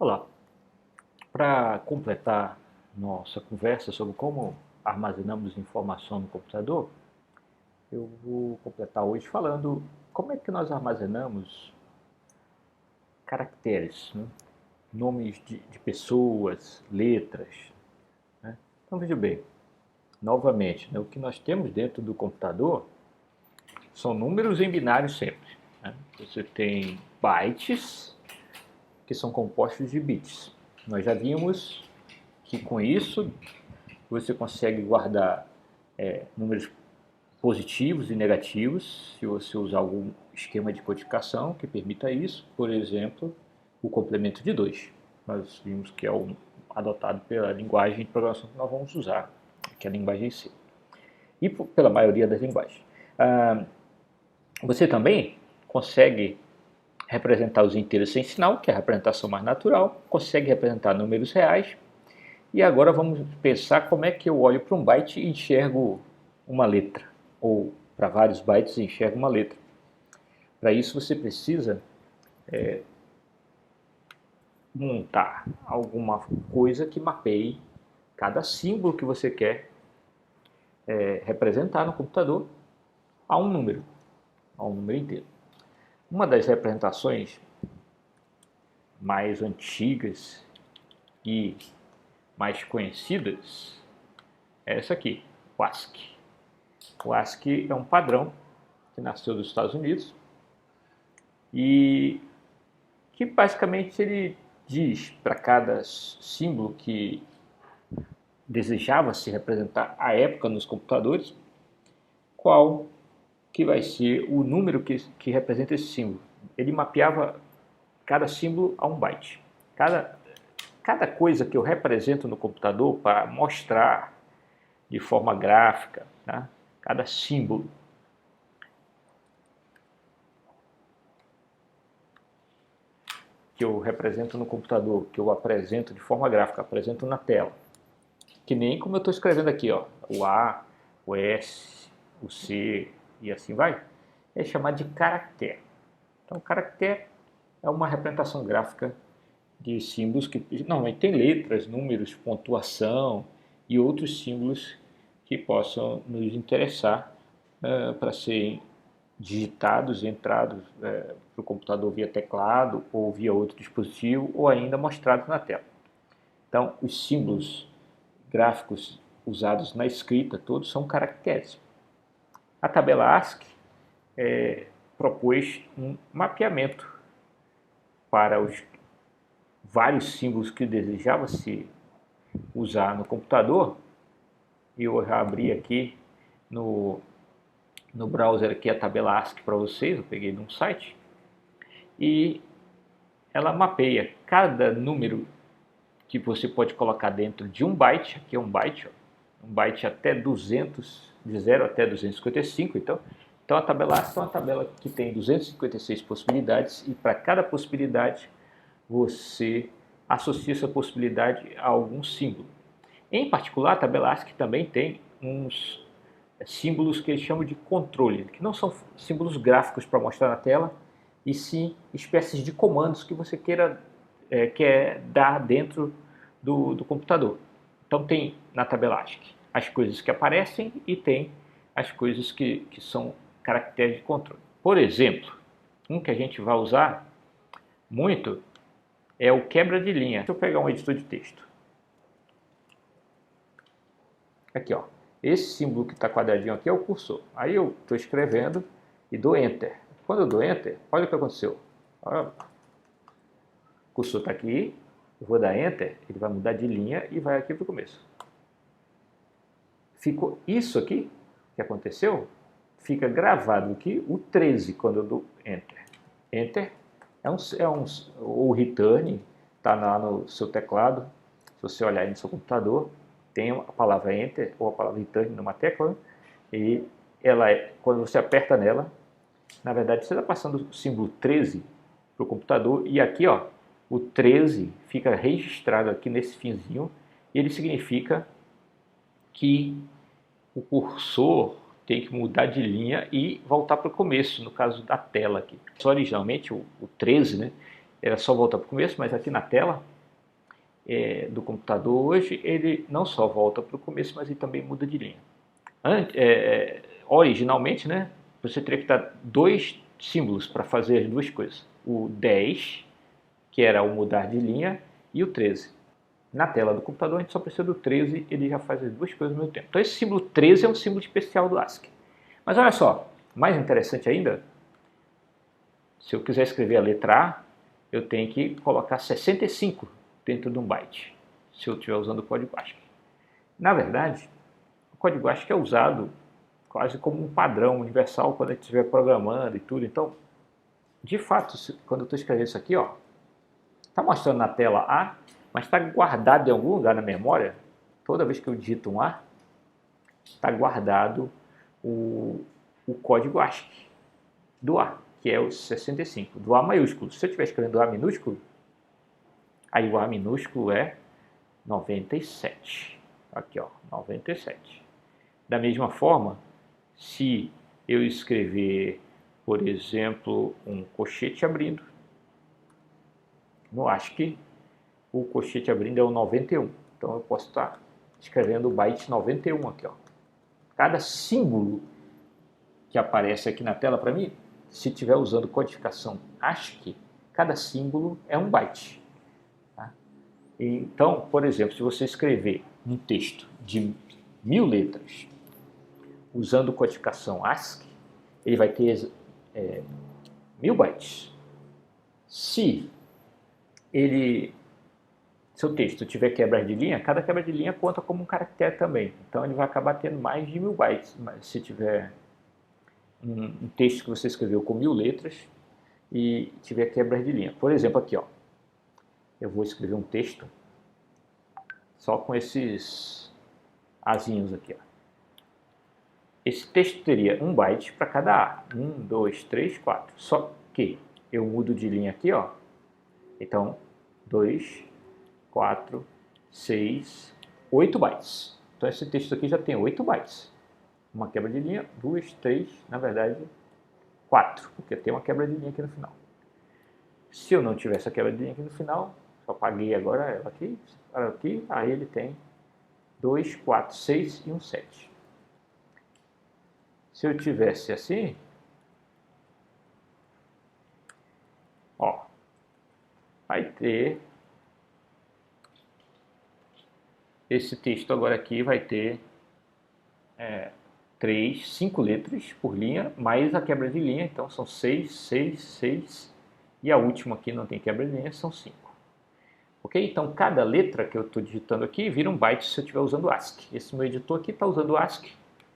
Olá, para completar nossa conversa sobre como armazenamos informação no computador, eu vou completar hoje falando como é que nós armazenamos caracteres, né? Nomes de pessoas, letras, né? Então veja bem, novamente, né, o que nós temos dentro do computador são números em binário sempre, né? Você tem bytes, que são compostos de bits. Nós já vimos que com isso você consegue guardar números positivos e negativos, se você usar algum esquema de codificação que permita isso, por exemplo, o complemento de 2. Nós vimos que é o adotado pela linguagem de programação que nós vamos usar, que é a linguagem C, e pela maioria das linguagens. Você também consegue representar os inteiros sem sinal, que é a representação mais natural, consegue representar números reais. E agora vamos pensar como é que eu olho para um byte e enxergo uma letra, ou para vários bytes e enxergo uma letra. Para isso você precisa montar alguma coisa que mapeie cada símbolo que você quer representar no computador a um número inteiro. Uma das representações mais antigas e mais conhecidas é essa aqui, o ASCII. O ASCII é um padrão que nasceu dos Estados Unidos e que basicamente ele diz para cada símbolo que desejava se representar à época nos computadores qual que vai ser o número que representa esse símbolo. Ele mapeava cada símbolo a um byte. Cada coisa que eu represento no computador para mostrar de forma gráfica, tá? Cada símbolo que eu represento no computador, que eu apresento de forma gráfica, apresento na tela, que nem como eu estou escrevendo aqui, ó, o A, o S, o C e assim vai, é chamado de caractere. Então, caractere é uma representação gráfica de símbolos que normalmente tem letras, números, pontuação e outros símbolos que possam nos interessar para serem digitados, entrados para o computador via teclado ou via outro dispositivo ou ainda mostrados na tela. Então, os símbolos gráficos usados na escrita todos são caracteres. A tabela ASCII propôs um mapeamento para os vários símbolos que desejava-se usar no computador. Eu já abri aqui no browser aqui a tabela ASCII para vocês, eu peguei de um site, e ela mapeia cada número que você pode colocar dentro de um byte, aqui é um byte, ó, um byte até 200, de 0 até 255, então a tabela ASCII é uma tabela que tem 256 possibilidades e para cada possibilidade você associa essa possibilidade a algum símbolo. Em particular, a tabela ASCII também tem uns símbolos que eles chamam de controle, que não são símbolos gráficos para mostrar na tela, e sim espécies de comandos que você quer dar dentro do computador. Então tem na tabela ASCII as coisas que aparecem e tem as coisas que são caracteres de controle. Por exemplo, um que a gente vai usar muito é o quebra de linha. Deixa eu pegar um editor de texto. Aqui, ó. Esse símbolo que está quadradinho aqui é o cursor. Aí eu estou escrevendo e dou Enter. Quando eu dou Enter, olha o que aconteceu. Olha, o cursor está aqui, eu vou dar Enter, ele vai mudar de linha e vai aqui para o começo. Ficou isso aqui que aconteceu, fica gravado aqui o 13 quando eu dou Enter. Enter ou Return, está lá no seu teclado, se você olhar aí no seu computador, tem a palavra Enter ou a palavra Return numa tecla, e ela quando você aperta nela, na verdade você está passando o símbolo 13 para o computador, e aqui ó, o 13 fica registrado aqui nesse finzinho, e ele significa que o cursor tem que mudar de linha e voltar para o começo, no caso da tela aqui. Originalmente o 13, né, Era só voltar para o começo, mas aqui na tela do computador hoje, ele não só volta para o começo, mas ele também muda de linha. Originalmente, né, você teria que dar dois símbolos para fazer as duas coisas. O 10, que era o mudar de linha, e o 13. Na tela do computador, a gente só precisa do 13, ele já faz as duas coisas ao mesmo tempo. Então esse símbolo 13 é um símbolo especial do ASCII. Mas olha só, mais interessante ainda, se eu quiser escrever a letra A, eu tenho que colocar 65 dentro de um byte, se eu estiver usando o código ASCII. Na verdade, o código ASCII é usado quase como um padrão universal quando a gente estiver programando e tudo. Então, de fato, quando eu estou escrevendo isso aqui, está mostrando na tela A, mas está guardado em algum lugar na memória. Toda vez que eu digito um A, está guardado o código ASCII do A, que é o 65, do A maiúsculo. Se eu estiver escrevendo A minúsculo, aí o A minúsculo é 97. Aqui, 97. Da mesma forma, se eu escrever, por exemplo, um colchete abrindo, no ASCII, o colchete abrindo é o 91. Então eu posso estar escrevendo o byte 91 aqui. Cada símbolo que aparece aqui na tela para mim, se estiver usando codificação ASCII, cada símbolo é um byte. Tá? Então, por exemplo, se você escrever um texto de 1000 letras usando codificação ASCII, ele vai ter 1000 bytes. Se seu texto tiver quebra de linha, cada quebra de linha conta como um caractere também. Então ele vai acabar tendo mais de 1000 bytes. Mas se tiver um texto que você escreveu com 1000 letras e tiver quebra de linha. Por exemplo, aqui, eu vou escrever um texto só com esses azinhos aqui. Esse texto teria 1 byte para cada A. 1, 2, 3, 4. Só que eu mudo de linha aqui, Então, 2, 4, 6, 8 bytes. Então esse texto aqui já tem 8 bytes. Uma quebra de linha, 2, 3, na verdade 4, porque tem uma quebra de linha aqui no final. Se eu não tivesse essa quebra de linha aqui no final, só apaguei agora ela aqui, aí ele tem 2, 4, 6 e um 7. Se eu tivesse assim, vai ter esse texto agora aqui vai ter 5 letras por linha, mais a quebra de linha, então são 6, 6, 6, e a última aqui não tem quebra de linha, são 5. Ok? Então cada letra que eu estou digitando aqui vira um byte se eu estiver usando ASCII. Esse meu editor aqui está usando ASCII,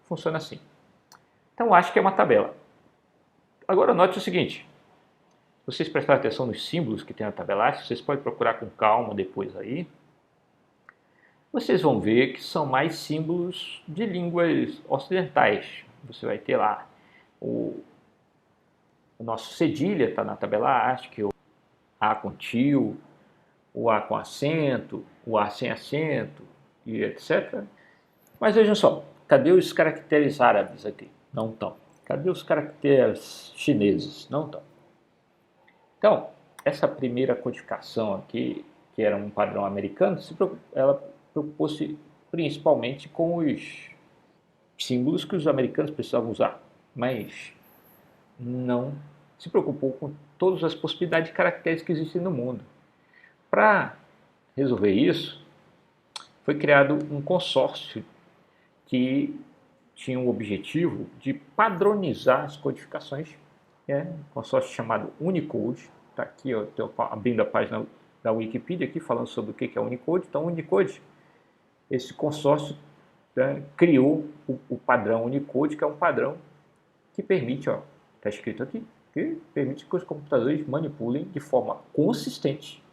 funciona assim. Então ASCII é uma tabela. Agora note o seguinte, vocês prestarem atenção nos símbolos que tem na tabela ASCII, vocês podem procurar com calma depois aí. Vocês vão ver que são mais símbolos de línguas ocidentais. Você vai ter lá o nosso cedilha, está na tabela ASCII, o A com tio, o A com acento, o A sem acento, e etc. Mas vejam só, cadê os caracteres árabes aqui? Não estão. Cadê os caracteres chineses? Não estão. Então, essa primeira codificação aqui, que era um padrão americano, ela preocupou-se principalmente com os símbolos que os americanos precisavam usar, mas não se preocupou com todas as possibilidades de caracteres que existem no mundo. Para resolver isso, foi criado um consórcio que tinha o objetivo de padronizar as codificações, um consórcio chamado Unicode. Está aqui, estou abrindo a página da Wikipedia aqui falando sobre o que é Unicode. Então, o Unicode, esse consórcio criou o padrão Unicode, que é um padrão que permite, está escrito aqui, que permite que os computadores manipulem de forma consistente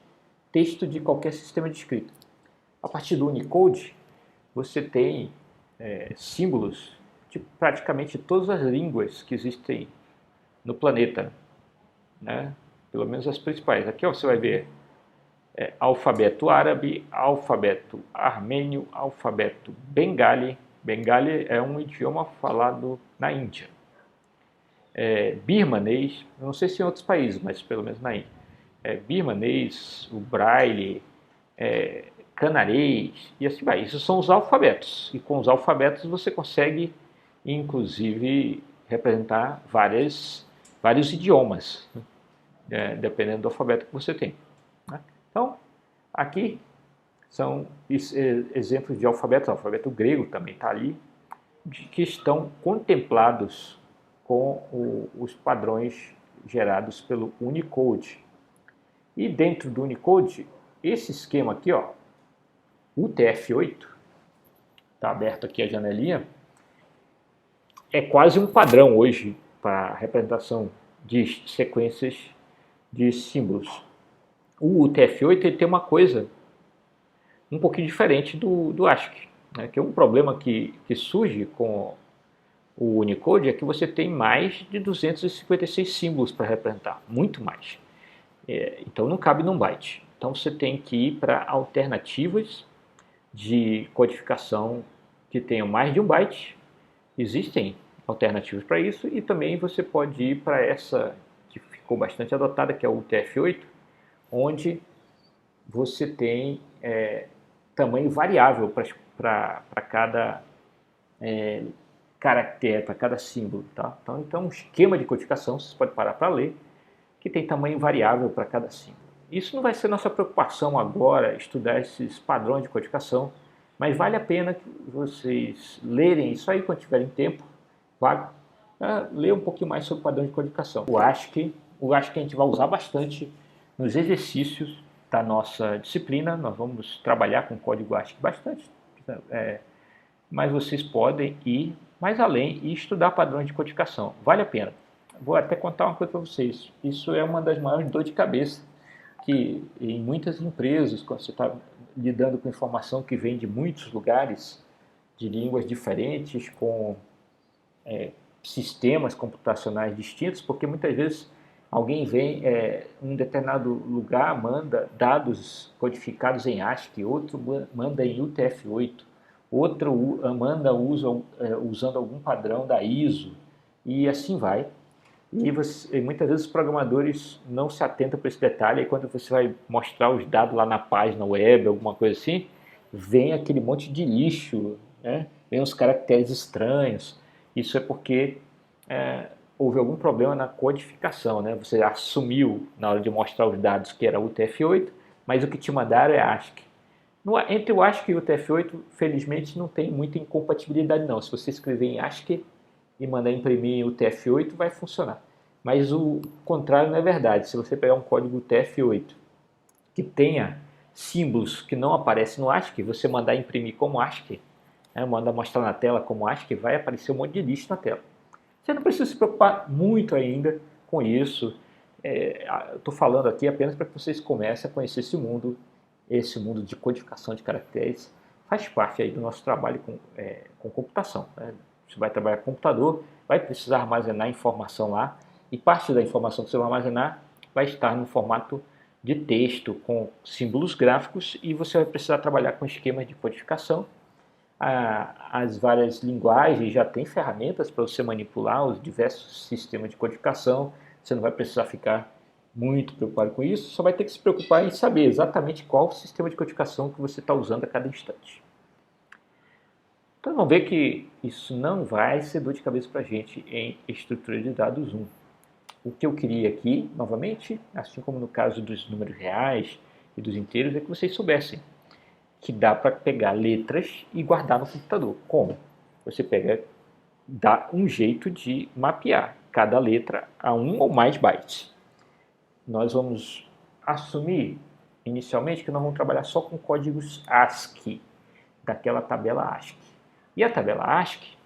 texto de qualquer sistema de escrita. A partir do Unicode, você tem símbolos de praticamente todas as línguas que existem no planeta, né? Pelo menos as principais. Aqui você vai ver alfabeto árabe, alfabeto armênio, alfabeto bengali. Bengali é um idioma falado na Índia. Birmanês, não sei se em outros países, mas pelo menos na Índia. birmanês, o braille, canarês e assim vai. Isso são os alfabetos. E com os alfabetos você consegue, inclusive, representar vários idiomas, né? Dependendo do alfabeto que você tem, né? Então, aqui são exemplos de alfabetos. O alfabeto grego também está ali, que estão contemplados com os padrões gerados pelo Unicode. E dentro do Unicode, esse esquema aqui, ó, UTF-8, está aberto aqui a janelinha, é quase um padrão hoje para a representação de sequências de símbolos. O UTF-8 ele tem uma coisa um pouquinho diferente do ASCII, né? Que é um problema que surge com o Unicode é que você tem mais de 256 símbolos para representar, muito mais. Então não cabe num byte. Então você tem que ir para alternativas de codificação que tenham mais de um byte. Existem alternativas para isso e também você pode ir para essa que ficou bastante adotada, que é o UTF-8, onde você tem tamanho variável para cada caractere, para cada símbolo. Tá? Então, um esquema de codificação, vocês podem parar para ler, que tem tamanho variável para cada símbolo. Isso não vai ser nossa preocupação agora, estudar esses padrões de codificação, mas vale a pena que vocês lerem isso aí quando tiverem tempo, vago, ler um pouquinho mais sobre o padrão de codificação. O ASCII a gente vai usar bastante nos exercícios da nossa disciplina. Nós vamos trabalhar com código ASCII bastante, mas vocês podem ir mais além e estudar padrões de codificação. Vale a pena. Vou até contar uma coisa para vocês. Isso é uma das maiores dores de cabeça que em muitas empresas, quando você está lidando com informação que vem de muitos lugares, de línguas diferentes, com sistemas computacionais distintos, porque muitas vezes alguém vem em um determinado lugar, manda dados codificados em ASCII, outro manda em UTF-8, outro manda usando algum padrão da ISO, e assim vai. E muitas vezes os programadores não se atentam para esse detalhe, e quando você vai mostrar os dados lá na página web, alguma coisa assim, vem aquele monte de lixo, né? Vem os caracteres estranhos. Isso é porque houve algum problema na codificação, né? Você assumiu na hora de mostrar os dados que era UTF-8, mas o que te mandaram é ASCII. Entre o ASCII e o UTF-8, felizmente, não tem muita incompatibilidade não. Se você escrever em ASCII e mandar imprimir em UTF-8, vai funcionar. Mas o contrário não é verdade. Se você pegar um código UTF-8 que tenha símbolos que não aparecem no ASCII, você mandar imprimir como ASCII, mandar mostrar na tela como ASCII, vai aparecer um monte de lixo na tela. Você não precisa se preocupar muito ainda com isso. Eu estou falando aqui apenas para que vocês comecem a conhecer esse mundo de codificação de caracteres. Faz parte aí do nosso trabalho com computação, né? Você vai trabalhar com computador, vai precisar armazenar informação lá, e parte da informação que você vai armazenar vai estar no formato de texto, com símbolos gráficos, e você vai precisar trabalhar com esquemas de codificação. As várias linguagens já têm ferramentas para você manipular os diversos sistemas de codificação. Você não vai precisar ficar muito preocupado com isso, só vai ter que se preocupar em saber exatamente qual sistema de codificação que você está usando a cada instante. Então vamos ver que isso não vai ser dor de cabeça para a gente em estrutura de dados 1. O que eu queria aqui, novamente, assim como no caso dos números reais e dos inteiros, é que vocês soubessem que dá para pegar letras e guardar no computador. Como? Você dá um jeito de mapear cada letra a um ou mais bytes. Nós vamos assumir inicialmente que nós vamos trabalhar só com códigos ASCII, daquela tabela ASCII. E a tabela ASCII,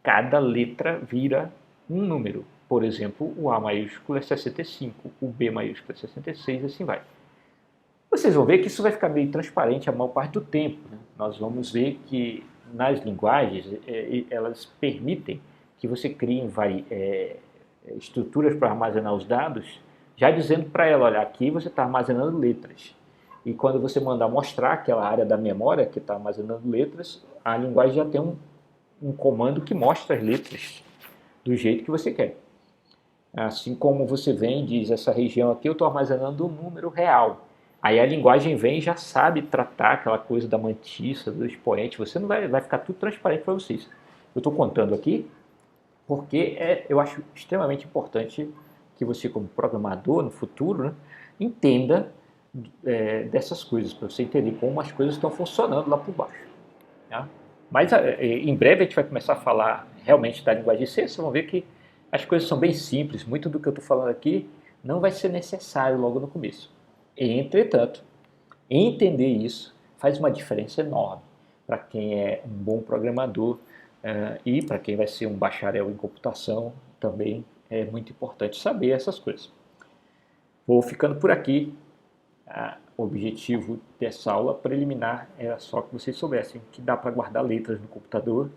cada letra vira um número. Por exemplo, o A maiúsculo é 65, o B maiúsculo é 66, e assim vai. Vocês vão ver que isso vai ficar meio transparente a maior parte do tempo, né? Nós vamos ver que nas linguagens elas permitem que você crie estruturas para armazenar os dados, já dizendo para ela, olha, aqui você está armazenando letras. E quando você mandar mostrar aquela área da memória que está armazenando letras, a linguagem já tem um comando que mostra as letras do jeito que você quer. Assim como você vem e diz, essa região aqui eu estou armazenando um número real. Aí a linguagem vem e já sabe tratar aquela coisa da mantissa, do expoente. Você não vai ficar tudo transparente para vocês. Eu estou contando aqui porque eu acho extremamente importante que você, como programador no futuro, né, entenda dessas coisas, para você entender como as coisas estão funcionando lá por baixo. Tá? Mas em breve a gente vai começar a falar realmente da linguagem C, vocês vão ver que as coisas são bem simples, muito do que eu estou falando aqui não vai ser necessário logo no começo. Entretanto, entender isso faz uma diferença enorme para quem é um bom programador e para quem vai ser um bacharel em computação também é muito importante saber essas coisas. Vou ficando por aqui. O objetivo dessa aula preliminar era só que vocês soubessem que dá para guardar letras no computador.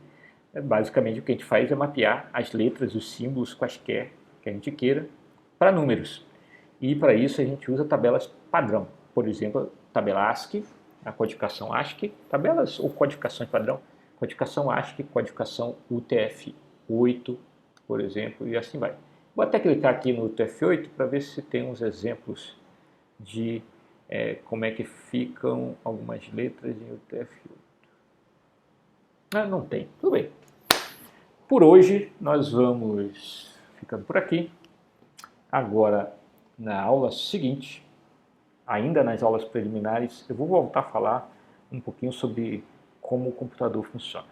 Basicamente o que a gente faz é mapear as letras, os símbolos quaisquer que a gente queira para números. E para isso a gente usa tabelas padrão. Por exemplo, tabela ASCII, a codificação ASCII, tabelas ou codificações padrão, codificação ASCII, codificação UTF-8, por exemplo, e assim vai. Vou até clicar aqui no UTF-8 para ver se tem uns exemplos de como é que ficam algumas letras em UTF-8. Não tem, tudo bem. Por hoje nós vamos ficando por aqui. Agora, na aula seguinte, ainda nas aulas preliminares, eu vou voltar a falar um pouquinho sobre como o computador funciona.